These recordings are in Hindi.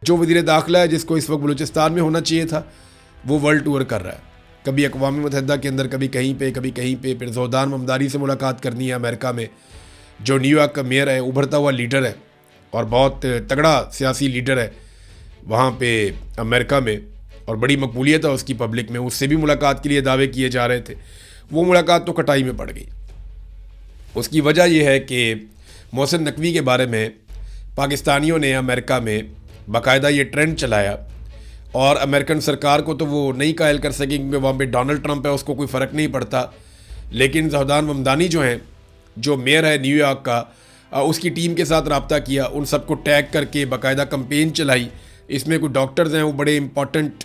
जो वज़ीर दाखिला है जिसको इस वक्त बलूचिस्तान में होना चाहिए था, वो वर्ल्ड टूर कर रहा है। कभी अक़वाम मुत्तहिदा के अंदर, कभी कहीं पे, कभी कहीं पे। फिर ज़ोहदान ममदानी से मुलाकात करनी है अमेरिका में, जो न्यूयॉर्क का मेयर है, उभरता हुआ लीडर है और बहुत तगड़ा सियासी लीडर है वहाँ पे अमेरिका में, और बड़ी मकबूलियत है उसकी पब्लिक में। उससे भी मुलाकात के लिए दावे किए जा रहे थे। वो मुलाकात तो कटाई में पड़ गई। उसकी वजह यह है कि मोहसिन नकवी के बारे में पाकिस्तानियों ने अमेरिका में बाकायदा ये ट्रेंड चलाया, और अमेरिकन सरकार को तो वो नहीं कायल कर सके क्योंकि वहाँ पे डोनाल्ड ट्रंप है, उसको कोई फ़र्क नहीं पड़ता। लेकिन ज़ोहदान ममदानी जो हैं, जो मेयर है न्यूयॉर्क का, उसकी टीम के साथ रब्ता किया, उन सबको टैग करके बाकायदा कंपेन चलाई। इसमें कुछ डॉक्टर्स हैं, वो बड़े इंपॉर्टेंट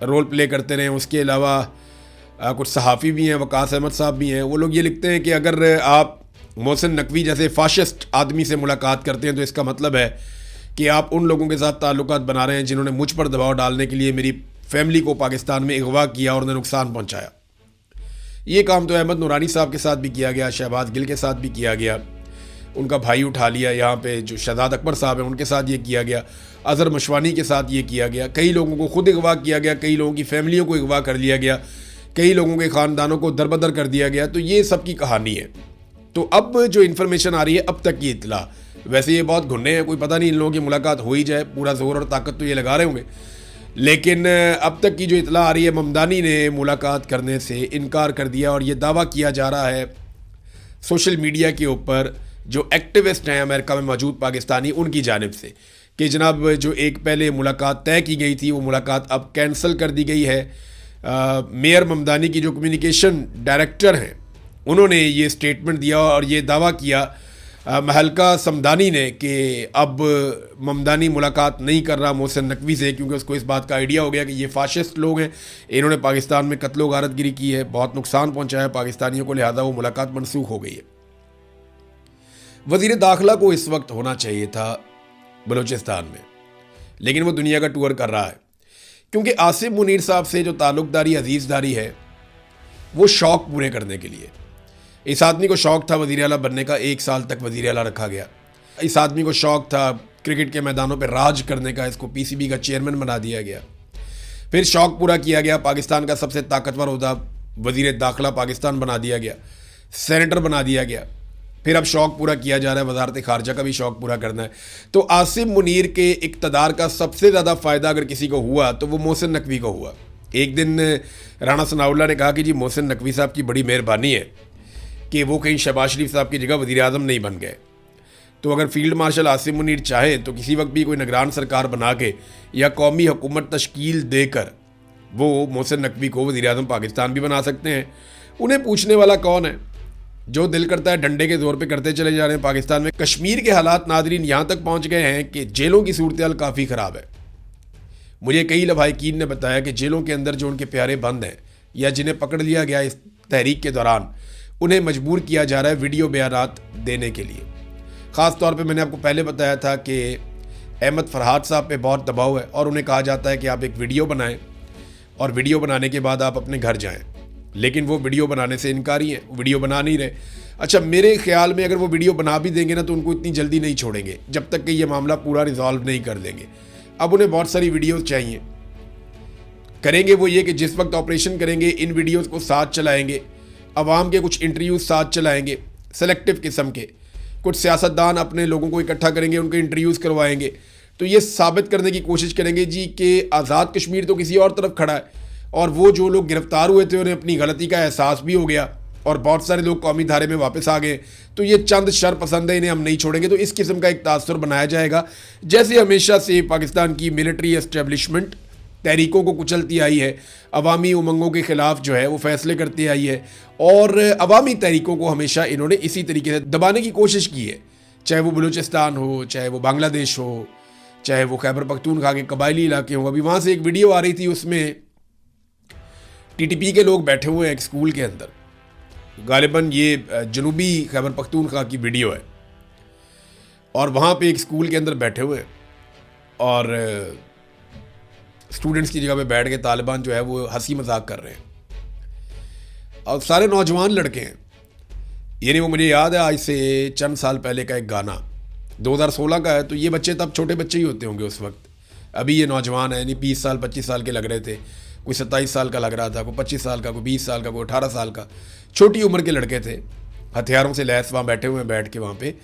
रोल प्ले करते रहे। उसके अलावा कुछ सहाफ़ी भी हैं, वकास अहमद साहब भी हैं। वो लोग ये लिखते हैं कि अगर आप मोहसिन नकवी जैसे फाशिस्ट आदमी से मुलाकात करते हैं तो इसका मतलब है कि आप उन लोगों के साथ ताल्लुकात बना रहे हैं जिन्होंने मुझ पर दबाव डालने के लिए मेरी फैमिली को पाकिस्तान में अगवा किया और उन्हें नुकसान पहुँचाया। ये काम तो अहमद नूरानी साहब के साथ भी किया गया, शहबाज गिल के साथ भी किया गया, उनका भाई उठा लिया। यहाँ पे जो शहजाद अकबर साहब हैं उनके साथ ये किया गया, अज़हर मशवानी के साथ ये किया गया। कई लोगों को खुद अगवा किया गया, कई लोगों की फैमिलियों को अगवा कर लिया गया, कई लोगों के ख़ानदानों को दरबदर कर दिया गया। तो ये सब की कहानी है। तो अब जो इन्फॉर्मेशन आ रही है, अब तक की इतला, वैसे ये बहुत घुन्ने हैं, कोई पता नहीं इन लोगों की मुलाकात हो ही जाए, पूरा जोर और ताकत तो ये लगा रहे होंगे। लेकिन अब तक की जो इतला आ रही है, ममदानी ने मुलाकात करने से इनकार कर दिया, और ये दावा किया जा रहा है सोशल मीडिया के ऊपर जो एक्टिविस्ट हैं अमेरिका में मौजूद पाकिस्तानी, उनकी जानिब से, कि जनाब जो एक पहले मुलाकात तय की गई थी वो मुलाकात अब कैंसिल कर दी गई है। मेयर ममदानी की जो कम्युनिकेशन डायरेक्टर हैं उन्होंने ये स्टेटमेंट दिया और ये दावा किया महलका समदानी ने कि अब ममदानी मुलाकात नहीं कर रहा मोहसिन नकवी से, क्योंकि उसको इस बात का आइडिया हो गया कि ये फाशिस्ट लोग हैं, इन्होंने पाकिस्तान में कत्लो गारतगिरी की है, बहुत नुकसान पहुंचाया पाकिस्तानियों को, लिहाजा वो मुलाकात मनसूख हो गई है। वज़ीर दाखिला को इस वक्त होना चाहिए था बलूचिस्तान में, लेकिन वो दुनिया का टूर कर रहा है, क्योंकि आसिफ मुनीर साहब से जो ताल्लुकदारी अजीज़दारी है वो शौक़ पूरे करने के लिए। इस आदमी को शौक़ था वज़ीर आला बनने का, 1 साल तक वज़ीर आला रखा गया। इस आदमी को शौक़ था क्रिकेट के मैदानों पर राज करने का, इसको पीसीबी का चेयरमैन बना दिया गया। फिर शौक़ पूरा किया गया, पाकिस्तान का सबसे ताकतवर ओहदा वज़ीर दाखिला पाकिस्तान बना दिया गया, सेनेटर बना दिया गया। फिर अब शौक़ पूरा किया जा रहा है, वज़ारत ख़ारजा का भी शौक़ पूरा करना है। तो आसिफ मुनीर के इक़्तिदार का सबसे ज़्यादा फ़ायदा अगर किसी को हुआ तो वो मोहसिन नकवी को हुआ। एक दिन राणा सनाउल्लाह ने कहा कि जी मोहसिन नकवी साहब की बड़ी मेहरबानी है कि वो कहीं शहबाज शरीफ साहब की जगह वज़ीर आज़म नहीं बन गए। तो अगर फील्ड मार्शल आसिफ मुनीर चाहे तो किसी वक्त भी कोई निगरान सरकार बना के या कौमी हुकूमत तश्कील देकर वो मोहसिन नकवी को वज़ीर आज़म पाकिस्तान भी बना सकते हैं। उन्हें पूछने वाला कौन है? जो दिल करता है डंडे के ज़ोर पे करते चले जा रहे हैं। पाकिस्तान में कश्मीर के हालात नादरीन यहाँ तक पहुँच गए हैं कि जेलों की सूरत हाल काफ़ी ख़राब है। मुझे कई लवाहिकीन ने बताया कि जेलों के अंदर जो उनके प्यारे बंद हैं या जिन्हें पकड़ लिया गया इस तहरीक के दौरान, उन्हें मजबूर किया जा रहा है वीडियो बयानात देने के लिए। ख़ास तौर पे मैंने आपको पहले बताया था कि अहमद फरहाद साहब पे बहुत दबाव है और उन्हें कहा जाता है कि आप एक वीडियो बनाएं और वीडियो बनाने के बाद आप अपने घर जाएं, लेकिन वो वीडियो बनाने से इनकारी हैं, वो वीडियो बना नहीं रहे। अच्छा, मेरे ख्याल में अगर वो वीडियो बना भी देंगे ना तो उनको इतनी जल्दी नहीं छोड़ेंगे जब तक कि ये मामला पूरा रिजॉल्व नहीं कर देंगे। अब उन्हें बहुत सारी वीडियोज़ चाहिए। करेंगे वो ये कि जिस वक्त ऑपरेशन करेंगे इन वीडियोज़ को साथ चलाएँगे, अवाम के कुछ इंटरव्यूज़ साथ चलाएँगे सेलेक्टिव किस्म के, कुछ सियासतदान अपने लोगों को इकट्ठा करेंगे, उनके इंटरव्यूज़ करवाएंगे। तो ये साबित करने की कोशिश करेंगे जी कि आज़ाद कश्मीर तो किसी और तरफ खड़ा है, और वो जो लोग गिरफ्तार हुए थे उन्हें अपनी गलती का एहसास भी हो गया और बहुत सारे लोग कौमी धारे में वापस आ गए। तो ये चंद शर पसंद है, इन्हें हम नहीं छोड़ेंगे। तो इस किस्म का एक तासुर बनाया जाएगा। जैसे हमेशा से पाकिस्तान की मिलिट्री एस्टेब्लिशमेंट तहरीकों को कुचलती आई है, अवामी उमंगों के ख़िलाफ़ जो है वो फैसले करती आई है, और अवामी तहरीकों को हमेशा इन्होंने इसी तरीके से दबाने की कोशिश की है। चाहे वो बलूचिस्तान हो, चाहे वो बांग्लादेश हो, चाहे वो खैबर पख्तूनख्वा के कबायली इलाके हों। अभी वहाँ से एक वीडियो आ रही थी, उसमें टीटीपी के लोग बैठे हुए हैं एक स्कूल के अंदर। गालिबन ये जनूबी खैबर पख्तूनख्वा की वीडियो है, और वहाँ पे एक स्कूल के अंदर बैठे हुए हैं और स्टूडेंट्स की जगह पे बैठ के तालिबान जो है वो हंसी मजाक कर रहे हैं, और सारे नौजवान लड़के हैं। यानी वो मुझे याद है आज से चंद साल पहले का एक गाना 2016 का है, तो ये बच्चे तब छोटे बच्चे ही होते होंगे उस वक्त, अभी ये नौजवान है, यानी 20 साल 25 साल के लग रहे थे, कोई 27 साल का लग रहा था, कोई 25 साल का, कोई 20 साल का, कोई 18 साल का, छोटी उम्र के लड़के थे, हथियारों से लैस वहाँ बैठे हुए हैं, बैठ के वहाँ पे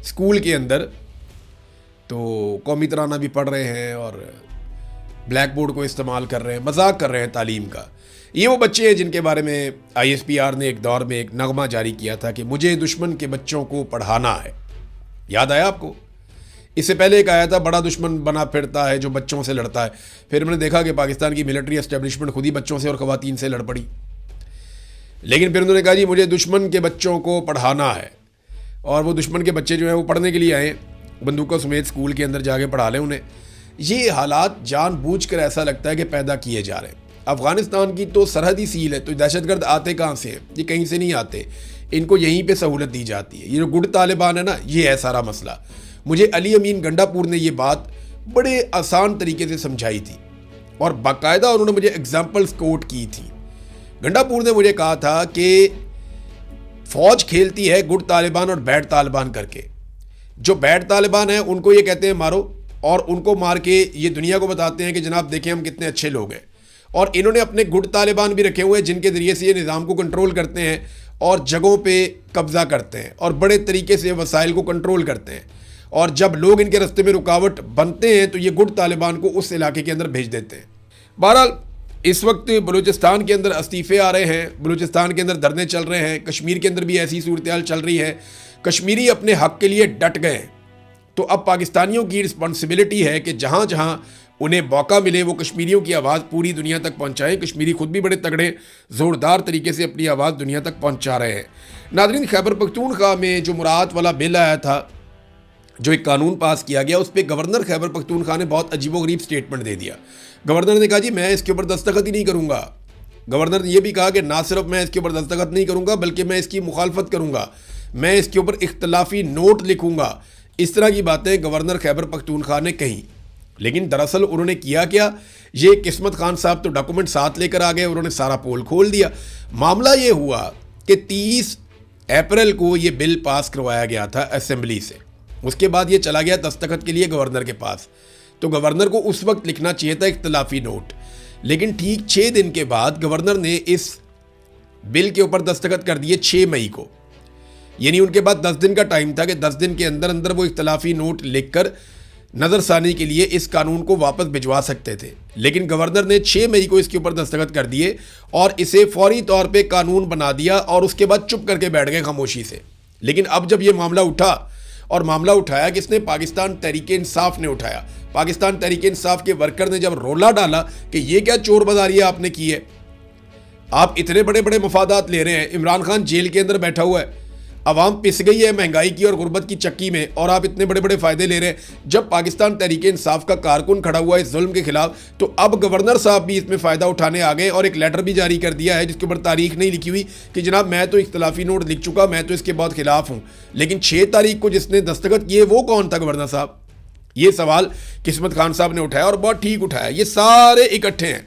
स्कूल के अंदर तो कौमी तराना भी पढ़ रहे हैं और ब्लैक बोर्ड को इस्तेमाल कर रहे हैं, मजाक कर रहे हैं तालीम का। ये वो बच्चे हैं जिनके बारे में ISPR ने एक दौर में एक नगमा जारी किया था कि मुझे दुश्मन के बच्चों को पढ़ाना है। याद आया आपको? इससे पहले एक आया था बड़ा दुश्मन बना फिरता है जो बच्चों से लड़ता है। फिर मैंने देखा कि पाकिस्तान की मिलिट्री एस्टेब्लिशमेंट खुद ही बच्चों से और ख़वातीन से लड़ पड़ी। लेकिन फिर उन्होंने कहा जी मुझे दुश्मन के बच्चों को पढ़ाना है, और वो दुश्मन के बच्चे जो हैं वो पढ़ने के लिए आए, बंदूकों समेत स्कूल के अंदर जाके पढ़ा लें उन्हें। ये हालात जानबूझकर ऐसा लगता है कि पैदा किए जा रहे हैं। अफ़गानिस्तान की तो सरहदी सील है, तो दहशतगर्द आते कहाँ से हैं? ये कहीं से नहीं आते, इनको यहीं पे सहूलत दी जाती है। ये जो गुड तालिबान है ना, ये है सारा मसला। मुझे अली अमीन गंडापुर ने ये बात बड़े आसान तरीके से समझाई थी और बाकायदा उन्होंने मुझे एग्जाम्पल्स कोट की थी। गंडापुर ने मुझे कहा था कि फ़ौज खेलती है गुड तालिबान और बैड तालिबान करके। जो बैड तालिबान है उनको ये कहते हैं मारो, और उनको मार के ये दुनिया को बताते हैं कि जनाब देखें हम कितने अच्छे लोग हैं। और इन्होंने अपने गुड तालिबान भी रखे हुए हैं जिनके ज़रिए से ये निज़ाम को कंट्रोल करते हैं और जगहों पे कब्ज़ा करते हैं और बड़े तरीके से वसाइल को कंट्रोल करते हैं। और जब लोग इनके रास्ते में रुकावट बनते हैं तो ये गुड तालिबान को उस इलाके के अंदर भेज देते हैं। बहरहाल इस वक्त बलूचिस्तान के अंदर इस्तीफ़े आ रहे हैं, बलूचिस्तान के अंदर धरने चल रहे हैं, कश्मीर के अंदर भी ऐसी सूरत हाल चल रही है। कश्मीरी अपने हक़ के लिए डट गए, तो अब पाकिस्तानियों की रिस्पॉन्सिबिलिटी है कि जहाँ जहाँ उन्हें मौका मिले वो कश्मीरियों की आवाज़ पूरी दुनिया तक पहुँचाएँ। कश्मीरी खुद भी बड़े तगड़े ज़ोरदार तरीके से अपनी आवाज़ दुनिया तक पहुँचा रहे हैं। नाज़रीन, खैबर पख्तूनख्वा में जो मुराद वाला बिल आया था, जो एक कानून पास किया गया, उस पर गवर्नर खैबर पख्तूनख्वा ने बहुत अजीबोगरीब स्टेटमेंट दे दिया। गवर्नर ने कहा जी मैं इसके ऊपर दस्तखत ही नहीं करूँगा। गवर्नर ने यह भी कहा कि ना सिर्फ मैं इसके ऊपर दस्तखत नहीं करूँगा बल्कि मैं इसकी मुखालफत करूँगा, मैं इसके ऊपर इख्तलाफी नोट लिखूँगा। इस तरह की बातें गवर्नर खैबर पख्तूनख्वा ने कही। लेकिन दरअसल उन्होंने किया क्या, ये किस्मत खान साहब तो डॉक्यूमेंट साथ लेकर आ गए, उन्होंने सारा पोल खोल दिया। मामला ये हुआ कि 30 अप्रैल को ये बिल पास करवाया गया था असेंबली से। उसके बाद ये चला गया दस्तखत के लिए गवर्नर के पास, तो गवर्नर को उस वक्त लिखना चाहिए था इख्तलाफी नोट। लेकिन ठीक 6 दिन के बाद गवर्नर ने इस बिल के ऊपर दस्तखत कर दिए 6 मई को। यानी उनके पास 10 दिन का टाइम था कि 10 दिन के अंदर अंदर वो इख्तलाफी नोट लिखकर नज़रसानी के लिए इस कानून को वापस भिजवा सकते थे। लेकिन गवर्नर ने 6 मई को इसके ऊपर दस्तखत कर दिए और इसे फौरी तौर पे कानून बना दिया और उसके बाद चुप करके बैठ गए खामोशी से। लेकिन अब जब ये मामला उठा, और मामला उठाया किसने? पाकिस्तान तहरीक इंसाफ ने उठाया। पाकिस्तान तहरीक इंसाफ के वर्कर ने जब रोला डाला कि ये क्या चोर बाजारिया आपने की है, आप इतने बड़े बड़े मफादात ले रहे हैं, इमरान खान जेल के अंदर बैठा हुआ है, अवाम पिस गई है महंगाई की और गुर्बत की चक्की में, और आप इतने बड़े बड़े फ़ायदे ले रहे हैं। जब पाकिस्तान तहरीक इंसाफ का कारकुन खड़ा हुआ है इस जुल्म के खिलाफ, तो अब गवर्नर साहब भी इसमें फ़ायदा उठाने आ गए और एक लेटर भी जारी कर दिया है जिसके ऊपर तारीख नहीं लिखी हुई कि जनाब मैं तो इख्तलाफी नोट लिख चुका, मैं तो इसके बहुत खिलाफ हूँ। लेकिन 6 तारीख को जिसने दस्तखत किए वो कौन था गवर्नर साहब? ये सवाल किस्मत खान साहब ने उठाया और बहुत ठीक उठाया। ये सारे इकट्ठे हैं,